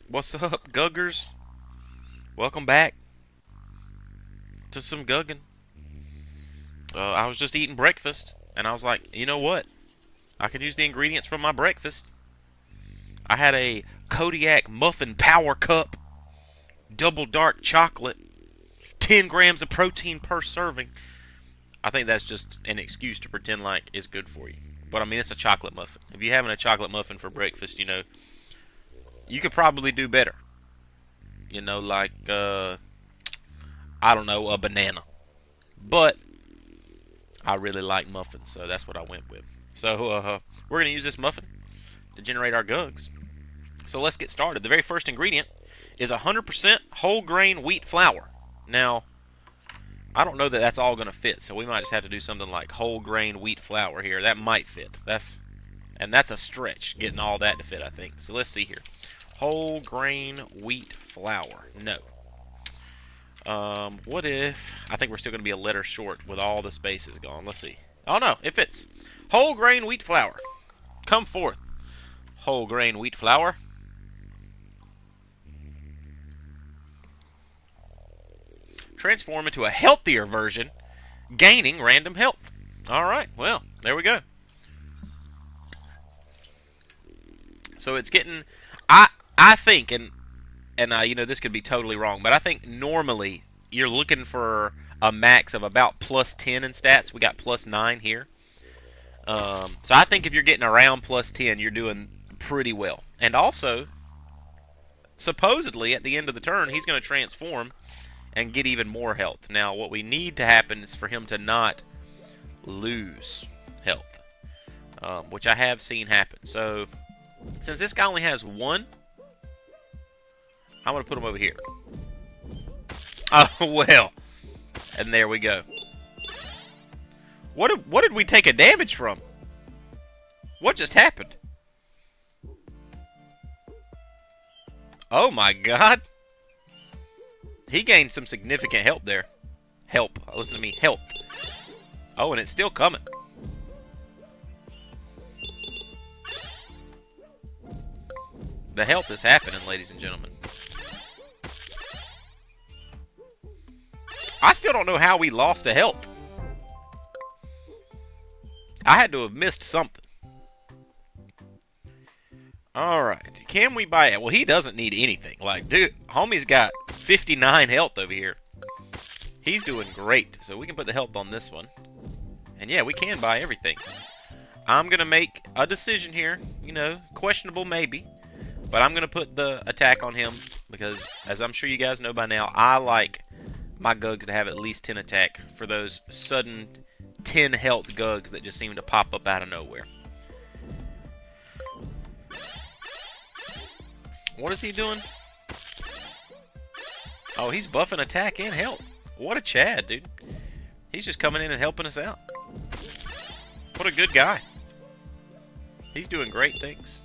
What's up, Guggers? Welcome back to some Guggin. I was just eating breakfast, and I was like, you know what? I could use the ingredients from my breakfast. I had a Kodiak Muffin Power Cup, double dark chocolate, 10 grams of protein per serving. I think that's just an excuse to pretend like it's good for you. But I mean, it's a chocolate muffin. If you're having a chocolate muffin for breakfast, you could probably do better. Like, I don't know, a banana. But I really like muffins, so that's what I went with. So we're going to use this muffin to generate our gugs. So let's get started. The very first ingredient is 100% whole grain wheat flour. Now, I don't know that that's all going to fit, so we might just have to do something like whole grain wheat flour here. That might fit. That's a stretch, getting all that to fit, I think. So let's see here. Whole grain wheat flour. No. What if... I think we're still going to be a letter short with all the spaces gone. Let's see. Oh, no. It fits. Whole grain wheat flour. Come forth. Whole grain wheat flour. Transform into a healthier version, gaining random health. All right. Well, there we go. So it's getting... I think, and this could be totally wrong, but I think normally you're looking for a max of about plus 10 in stats. We got plus 9 here. So I think if you're getting around plus 10, you're doing pretty well. And also, supposedly at the end of the turn, he's going to transform and get even more health. Now, what we need to happen is for him to not lose health, which I have seen happen. So, since this guy only has 1, I'm going to put him over here. Oh, well. And there we go. What did we take a damage from? What just happened? Oh, my God. He gained some significant help there. Help. Listen to me. Help. Oh, and it's still coming. The health is happening, ladies and gentlemen. I still don't know how we lost a health. I had to have missed something. Alright. Can we buy it? Well, he doesn't need anything. Like, dude, homie's got 59 health over here. He's doing great. So we can put the health on this one. And yeah, we can buy everything. I'm going to make a decision here. Questionable maybe. But I'm going to put the attack on him. Because, as I'm sure you guys know by now, I like my Gugs to have at least 10 attack for those sudden 10 health Gugs that just seem to pop up out of nowhere. What is he doing? Oh, he's buffing attack and health. What a Chad, dude. He's just coming in and helping us out. What a good guy. He's doing great things.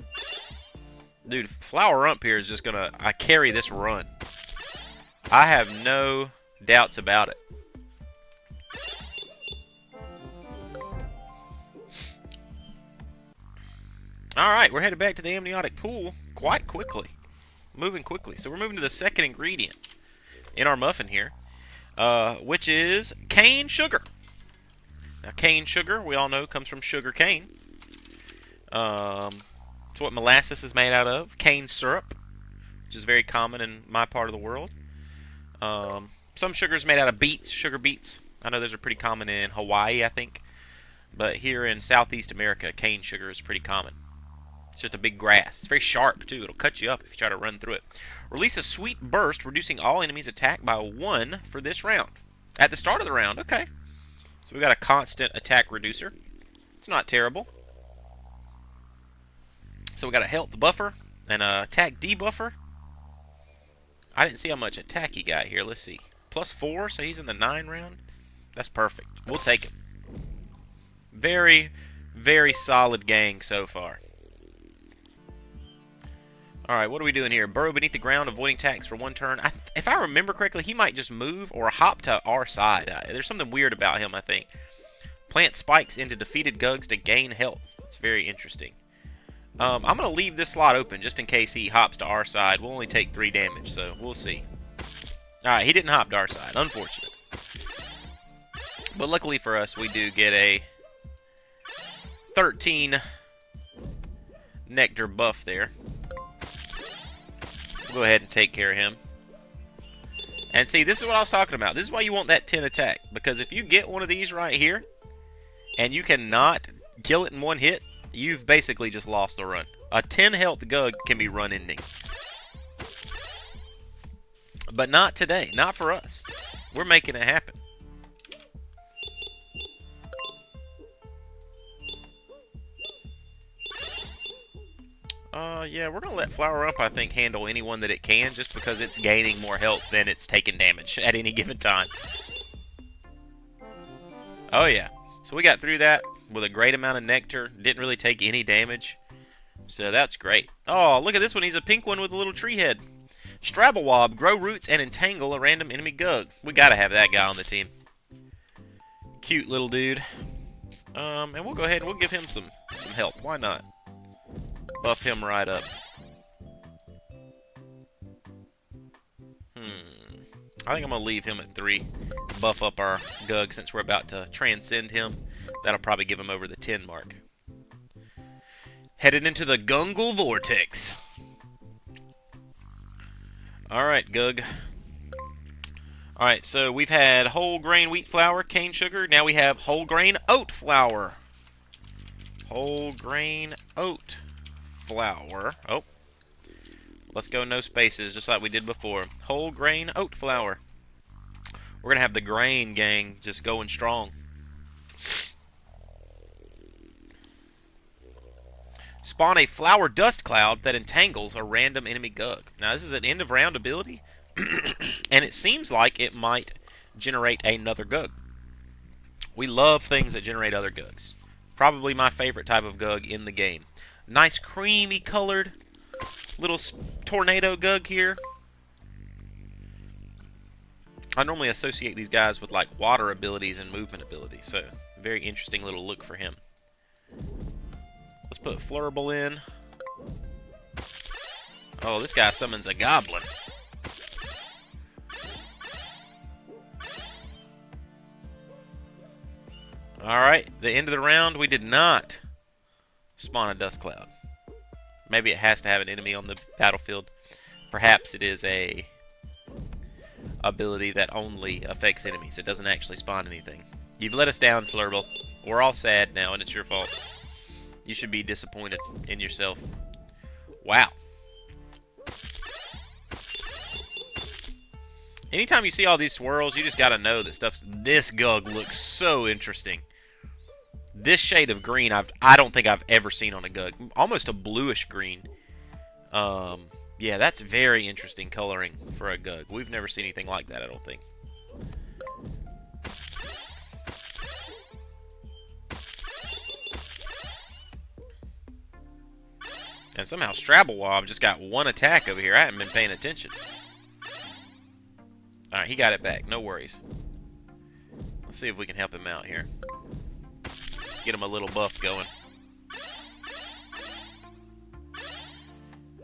Dude, Flower Rump here is just going to... I carry this run. I have no doubts about it. Alright, we're headed back to the amniotic pool quite quickly. Moving quickly. So we're moving to the second ingredient in our muffin here, which is cane sugar. Now, cane sugar, we all know, comes from sugar cane. It's what molasses is made out of. Cane syrup, which is very common in my part of the world. Some sugar is made out of beets, sugar beets. I know those are pretty common in Hawaii, I think. But here in Southeast America, cane sugar is pretty common. It's just a big grass. It's very sharp, too. It'll cut you up if you try to run through it. Release a sweet burst, reducing all enemies' attack by 1 for this round. At the start of the round, okay. So we got a constant attack reducer. It's not terrible. So we got a health buffer and a attack debuffer. I didn't see how much attack he got here. Let's see. +4, so he's in the 9 round. That's perfect. We'll take it. Very, very solid gang so far. Alright, what are we doing here? Burrow beneath the ground, avoiding attacks for 1 turn. If I remember correctly, he might just move or hop to our side. There's something weird about him, I think. Plant spikes into defeated Gugs to gain health. It's very interesting. I'm going to leave this slot open just in case he hops to our side. We'll only take 3 damage, so we'll see. Alright, he didn't hop to our side. Unfortunate. But luckily for us, we do get a 13 nectar buff there. We'll go ahead and take care of him. And see, this is what I was talking about. This is why you want that 10 attack. Because if you get one of these right here, and you cannot kill it in one hit, you've basically just lost the run. A 10 health Gug can be run ending. But not today. Not for us. We're making it happen. Yeah, we're going to let Flower Up, I think, handle anyone that it can, just because it's gaining more health than it's taking damage at any given time. Oh, yeah. So we got through that with a great amount of nectar. Didn't really take any damage. So that's great. Oh, look at this one. He's a pink one with a little tree head. Strabblewob, grow roots and entangle a random enemy Gug. We got to have that guy on the team. Cute little dude. And we'll go ahead and we'll give him some help. Why not? Buff him right up. I think I'm going to leave him at 3. Buff up our Gug since we're about to transcend him. That'll probably give him over the 10 mark. Headed into the Gungle Vortex. Alright, Gug. Alright, so we've had whole grain wheat flour, cane sugar. Now we have whole grain oat flour. Whole grain oat flour. Oh. Let's go no spaces, just like we did before. Whole grain oat flour. We're going to have the grain gang just going strong. Spawn a flower dust cloud that entangles a random enemy Gug. Now, this is an end of round ability, and it seems like it might generate another Gug. We love things that generate other Gugs. Probably my favorite type of Gug in the game. Nice creamy colored little tornado Gug here. I normally associate these guys with like water abilities and movement abilities, so very interesting little look for him. Let's put Flurble in. Oh, this guy summons a goblin. Alright, the end of the round, we did not spawn a dust cloud. Maybe it has to have an enemy on the battlefield. Perhaps it is a ability that only affects enemies. It doesn't actually spawn anything. You've let us down, Flurble. We're all sad now, and it's your fault. You should be disappointed in yourself. Wow. Anytime you see all these swirls, you just gotta know that stuff's... This Gug looks so interesting. This shade of green, I don't think I've ever seen on a Gug. Almost a bluish green. Yeah, that's very interesting coloring for a Gug. We've never seen anything like that, I don't think. And somehow Strabblewob just got 1 attack over here. I haven't been paying attention. Alright, he got it back. No worries. Let's see if we can help him out here. Get him a little buff going.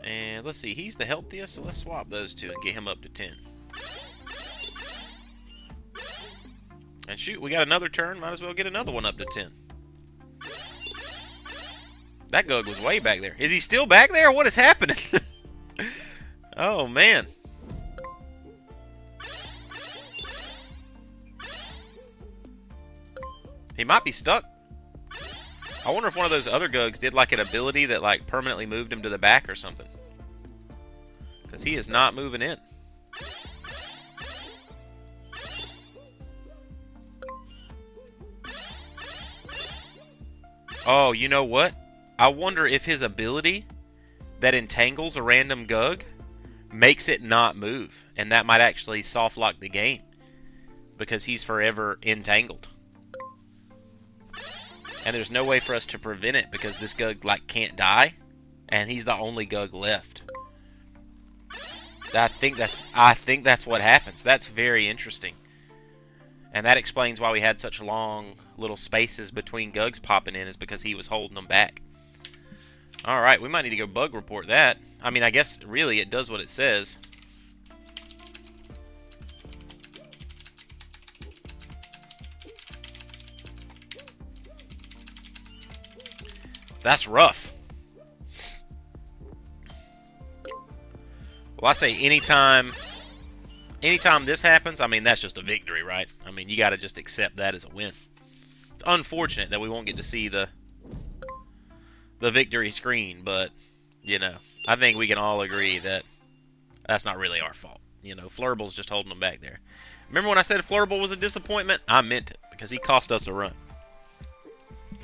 And let's see, he's the healthiest, so let's swap those two and get him up to 10. And shoot, we got another turn. Might as well get another one up to 10. That Gug was way back there. Is he still back there? What is happening? Oh, man. He might be stuck. I wonder if one of those other Gugs did like an ability that like permanently moved him to the back or something. Because he is not moving in. Oh, you know what? I wonder if his ability that entangles a random Gug makes it not move. And that might actually soft lock the game. Because he's forever entangled. And there's no way for us to prevent it because this Gug like can't die. And he's the only Gug left. I think that's what happens. That's very interesting. And that explains why we had such long little spaces between Gugs popping in, is because he was holding them back. Alright, we might need to go bug report that. I mean, I guess really it does what it says. That's rough. Well, I say anytime this happens, I mean, that's just a victory, right? I mean, you got to just accept that as a win. It's unfortunate that we won't get to see the victory screen, but, you know, I think we can all agree that that's not really our fault. You know, Flurble's just holding them back there. Remember when I said Flurble was a disappointment? I meant it, because he cost us a run.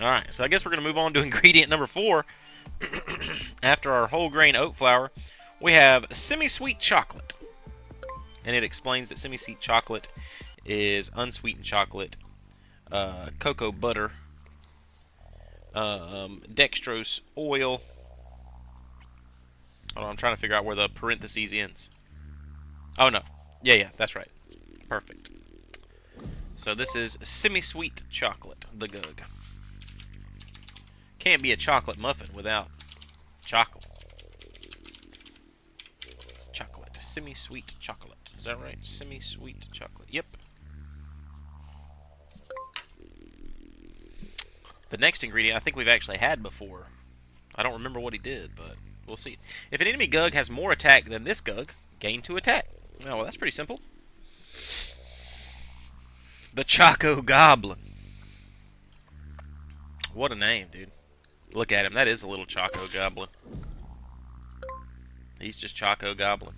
Alright, so I guess we're going to move on to ingredient number 4. After our whole grain oat flour, we have semi-sweet chocolate. And it explains that semi-sweet chocolate is unsweetened chocolate, cocoa butter, dextrose oil. Hold on, I'm trying to figure out where the parentheses ends. Oh, no. Yeah, that's right. Perfect. So this is semi-sweet chocolate, the Gug. Can't be a chocolate muffin without chocolate. Chocolate. Semi-sweet chocolate. Is that right? Semi-sweet chocolate. Yep. The next ingredient I think we've actually had before. I don't remember what he did, but we'll see. If an enemy Gug has more attack than this Gug, gain 2 attack. Oh, well, that's pretty simple. The Choco Goblin. What a name, dude. Look at him. That is a little Choco Goblin. He's just Choco Goblin.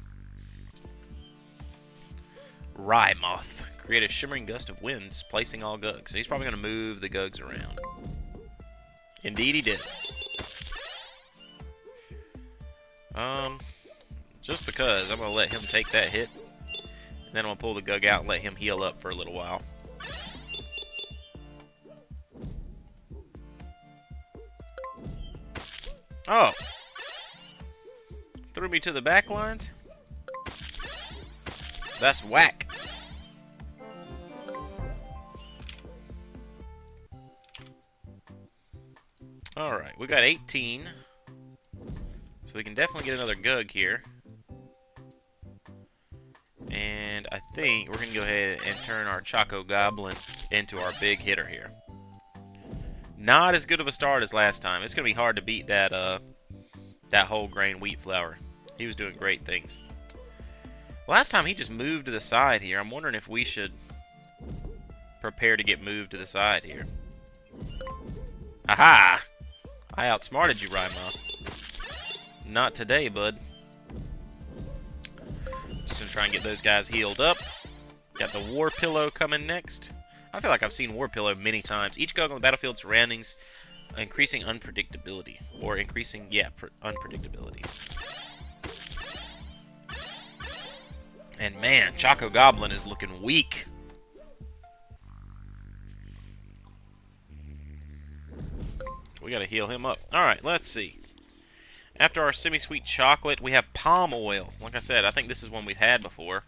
Rye Moth. Create a shimmering gust of wind, displacing all Gugs. So he's probably going to move the Gugs around. Indeed he did. Just because, I'm going to let him take that hit. And then I'm going to pull the Gug out and let him heal up for a little while. Oh. Threw me to the back lines? That's whack. Alright, we got 18. So we can definitely get another Gug here. And I think we're going to go ahead and turn our Choco Goblin into our big hitter here. Not as good of a start as last time. It's going to be hard to beat that that whole grain wheat flour. He was doing great things. Last time he just moved to the side here. I'm wondering if we should prepare to get moved to the side here. Aha! I outsmarted you, Rhyma. Not today, bud. Just gonna try and get those guys healed up. Got the War Pillow coming next. I feel like I've seen War Pillow many times. Each Gug on the battlefield surroundings, increasing unpredictability. Or increasing, yeah, unpredictability. And man, Choco Goblin is looking weak. We gotta heal him up. Alright, let's see. After our semi-sweet chocolate, we have palm oil. Like I said, I think this is one we've had before.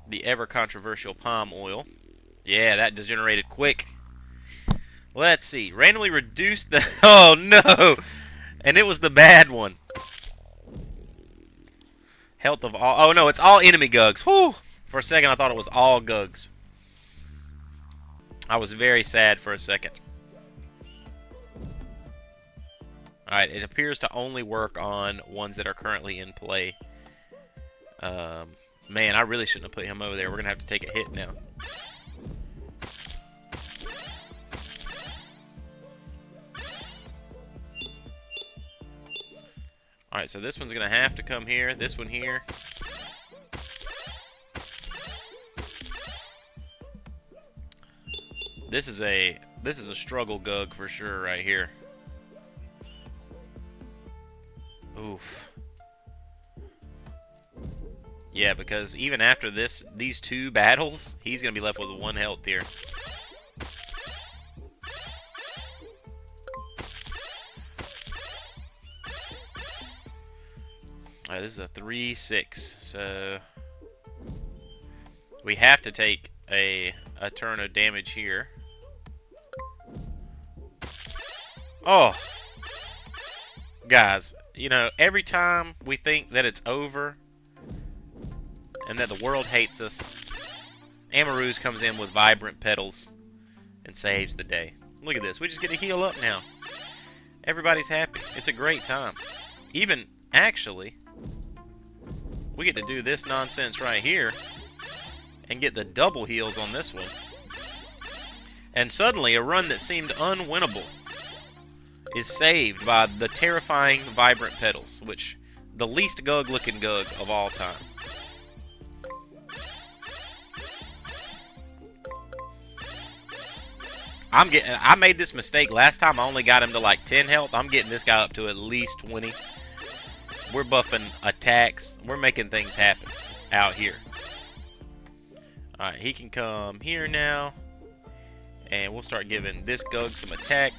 The ever-controversial palm oil. Yeah, that degenerated quick. Let's see. Randomly reduce the... Oh, no! And it was the bad one. Health of all... Oh, no, it's all enemy Gugs. Whew! For a second, I thought it was all Gugs. I was very sad for a second. Alright, it appears to only work on ones that are currently in play. Man, I really shouldn't have put him over there. We're going to have to take a hit now. Alright, so this one's going to have to come here. This one here. This is a struggle Gug for sure right here. Oof. Yeah, because even after these 2 battles, he's going to be left with 1 health here. Alright, this is a 3-6, so we have to take a turn of damage here. Oh! Guys, you know, every time we think that it's over and that the world hates us, Amaruz comes in with vibrant petals and saves the day. Look at this. We just get to heal up now. Everybody's happy. It's a great time. Even, actually, we get to do this nonsense right here and get the double heals on this one. And suddenly, a run that seemed unwinnable is saved by the terrifying vibrant petals, which the least Gug-looking Gug of all time. I made this mistake last time. I only got him to like 10 health. I'm getting this guy up to at least 20. We're buffing attacks. We're making things happen out here. Alright, he can come here now. And we'll start giving this Gug some attack.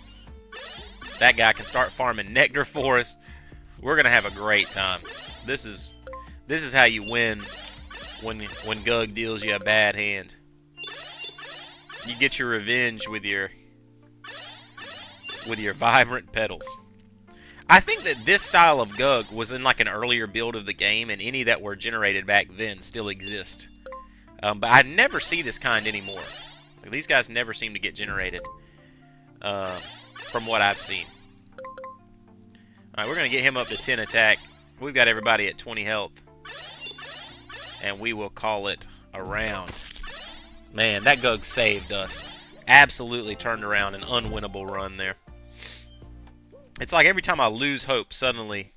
That guy can start farming nectar for us. We're going to have a great time. This is how you win when Gug deals you a bad hand. You get your revenge with your vibrant petals. I think that this style of Gug was in like an earlier build of the game, and any that were generated back then still exist. But I never see this kind anymore. Like, these guys never seem to get generated from what I've seen. Alright, we're going to get him up to 10 attack. We've got everybody at 20 health. And we will call it a round. Man, that Gug saved us. Absolutely turned around an unwinnable run there. It's like every time I lose hope, suddenly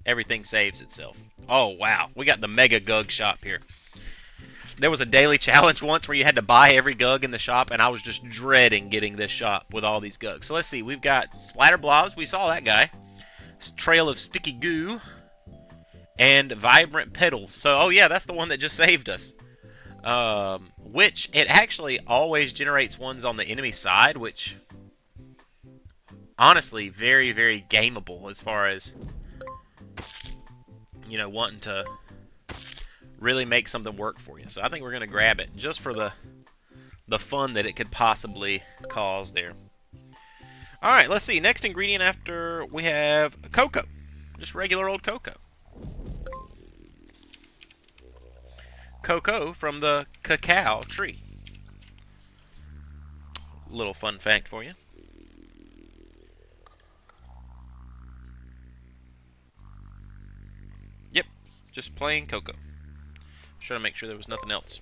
everything saves itself. Oh, wow. We got the Mega Gug shop here. There was a daily challenge once where you had to buy every Gug in the shop, and I was just dreading getting this shop with all these Gugs. So let's see. We've got Splatter Blobs. We saw that guy. Trail of Sticky Goo. And Vibrant Petals. So, oh yeah, that's the one that just saved us. Which, it actually always generates ones on the enemy side, which, honestly, very, very gameable as far as, you know, wanting to really make something work for you. So I think we're going to grab it just for the fun that it could possibly cause there. Alright, let's see. Next ingredient after we have cocoa. Just regular old cocoa. Cocoa from the cacao tree. Little fun fact for you. Yep, just plain cocoa. Trying to make sure there was nothing else.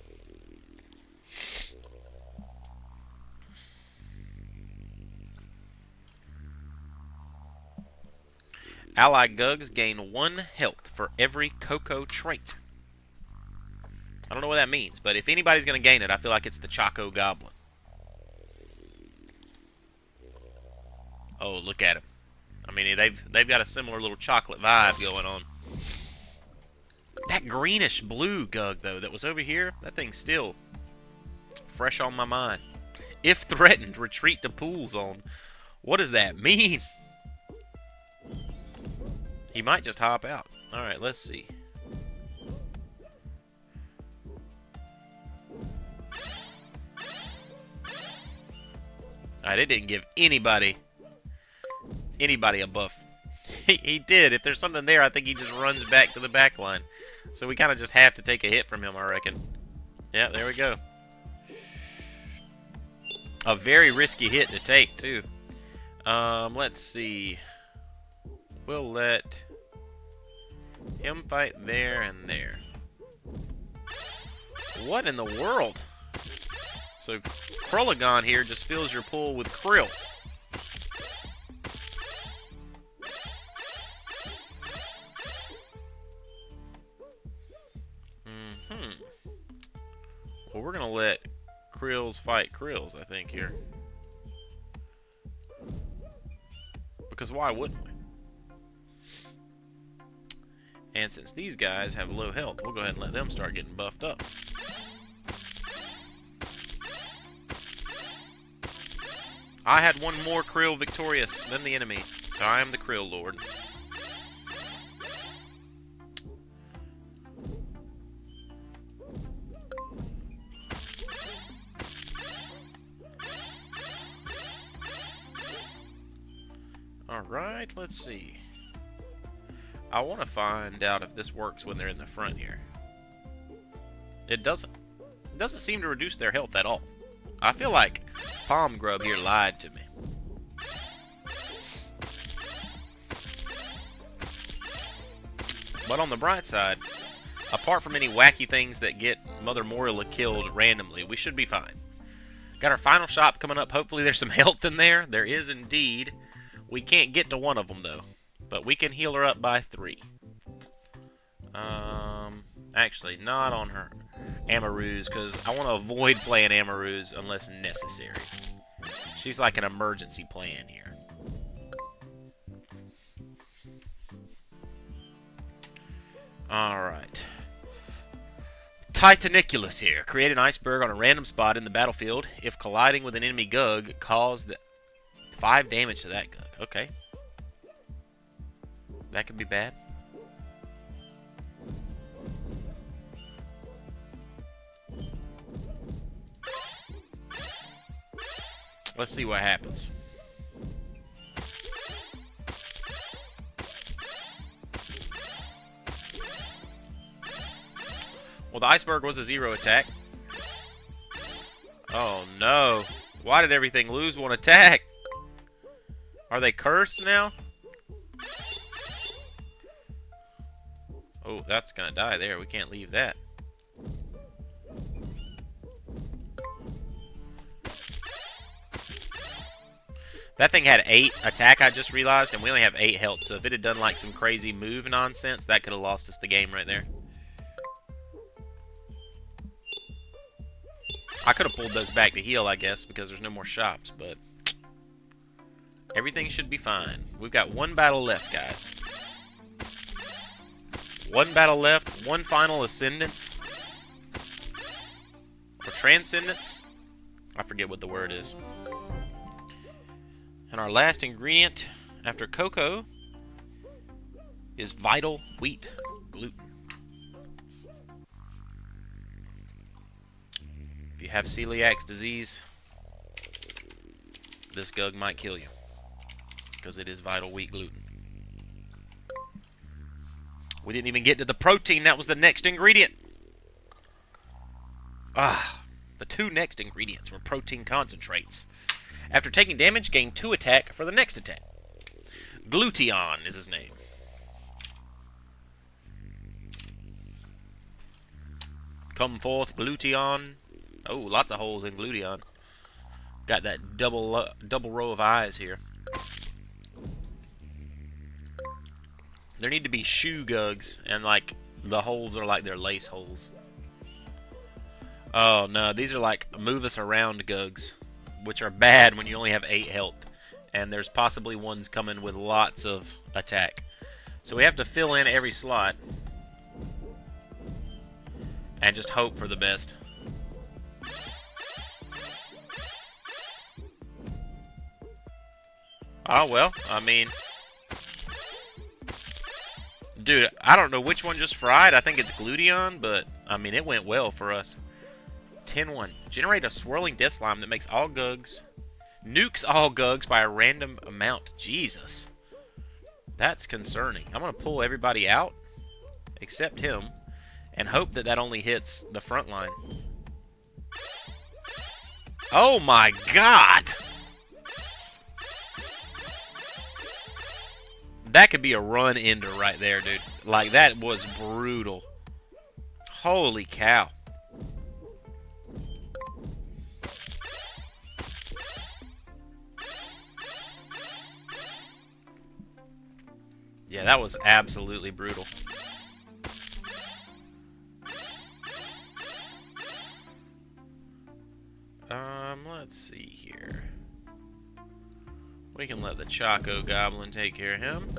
Allied Gugs gain 1 health for every cocoa trait. I don't know what that means, but if anybody's going to gain it, I feel like it's the Choco Goblin. Oh, look at him. I mean, they've got a similar little chocolate vibe going on. That greenish blue Gug, though, that was over here, that thing's still fresh on my mind. If threatened, retreat to pool zone. What does that mean? He might just hop out. Alright, let's see. Alright, it didn't give anybody a buff. He did. If there's something there, I think he just runs back to the back line. So we kind of just have to take a hit from him, I reckon. Yeah, there we go. A very risky hit to take, too. Let's see. We'll let him fight there and there. What in the world? So, Krulagon here just fills your pool with krill. Well, we're going to let krills fight krills, I think, here. Because why wouldn't we? And since these guys have low health, we'll go ahead and let them start getting buffed up. I had one more krill victorious than the enemy, so I am the krill lord. Alright, let's see. I want to find out if this works when they're in the front here. It doesn't. It doesn't seem to reduce their health at all. I feel like Palm Grub here lied to me. But on the bright side, apart from any wacky things that get Mother Morilla killed randomly, we should be fine. Got our final shop coming up. Hopefully there's some health in there. There is indeed. We can't get to one of them though, but we can heal her up by 3. Actually, not on her Amaroos, because I want to avoid playing Amaroos unless necessary. She's like an emergency plan here. Alright. Titaniculus here. Create an iceberg on a random spot in the battlefield. If colliding with an enemy Gug, cause 5 damage to that Gug. Okay. That could be bad. Let's see what happens. Well, the iceberg was a 0 attack. Oh no. Why did everything lose 1 attack? Are they cursed now? Oh, that's gonna die there. We can't leave that. That thing had 8 attack, I just realized, and we only have 8 health. So if it had done like some crazy move nonsense, that could have lost us the game right there. I could have pulled those back to heal, I guess, because there's no more shops, but everything should be fine. We've got 1 battle left, guys. 1 battle left, 1 final ascendance. Or transcendence. I forget what the word is. And our last ingredient after cocoa is vital wheat gluten. If you have celiac disease, this Gug might kill you because it is vital wheat gluten. We didn't even get to the protein. That was the next ingredient. The 2 next ingredients were protein concentrates. After taking damage, gain 2 attack for the next attack. Gluteon is his name. Come forth, Gluteon. Oh, lots of holes in Gluteon. Got that double row of eyes here. There need to be shoe Gugs, and like the holes are like their lace holes. Oh no, these are like move us around Gugs, which are bad when you only have 8 health, and there's possibly ones coming with lots of attack. So we have to fill in every slot and just hope for the best. Oh well, I mean, dude, I don't know which one just fried. I think it's Gluteon, but I mean, it went well for us. 10-1. Generate a swirling death slime that makes all Gugs, nukes all Gugs by a random amount. Jesus. That's concerning. I'm going to pull everybody out, except him, and hope that that only hits the front line. Oh my god! That could be a run ender right there, dude. Like, that was brutal. Holy cow. Yeah, that was absolutely brutal. Let's see here. We can let the Choco Goblin take care of him.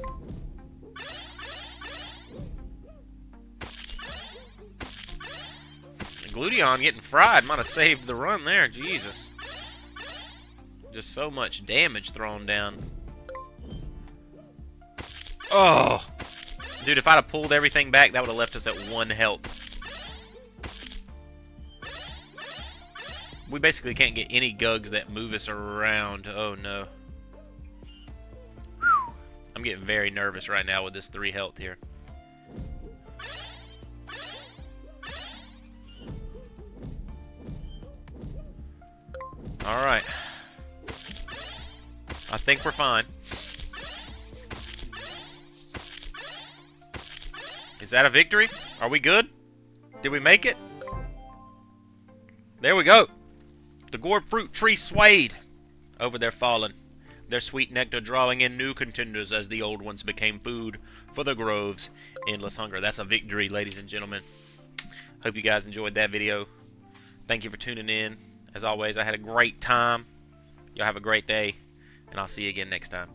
Gluteon getting fried might have saved the run there. Jesus. Just so much damage thrown down. Oh! Dude, if I'd have pulled everything back, that would have left us at 1 health. We basically can't get any Gugs that move us around. Oh no. I'm getting very nervous right now with this 3 health here. Alright. I think we're fine. Is that a victory? Are we good? Did we make it? There we go. The gourd fruit tree swayed. Over there fallen. Their sweet nectar drawing in new contenders as the old ones became food for the grove's endless hunger. That's a victory, ladies and gentlemen. Hope you guys enjoyed that video. Thank you for tuning in. As always, I had a great time. Y'all have a great day, and I'll see you again next time.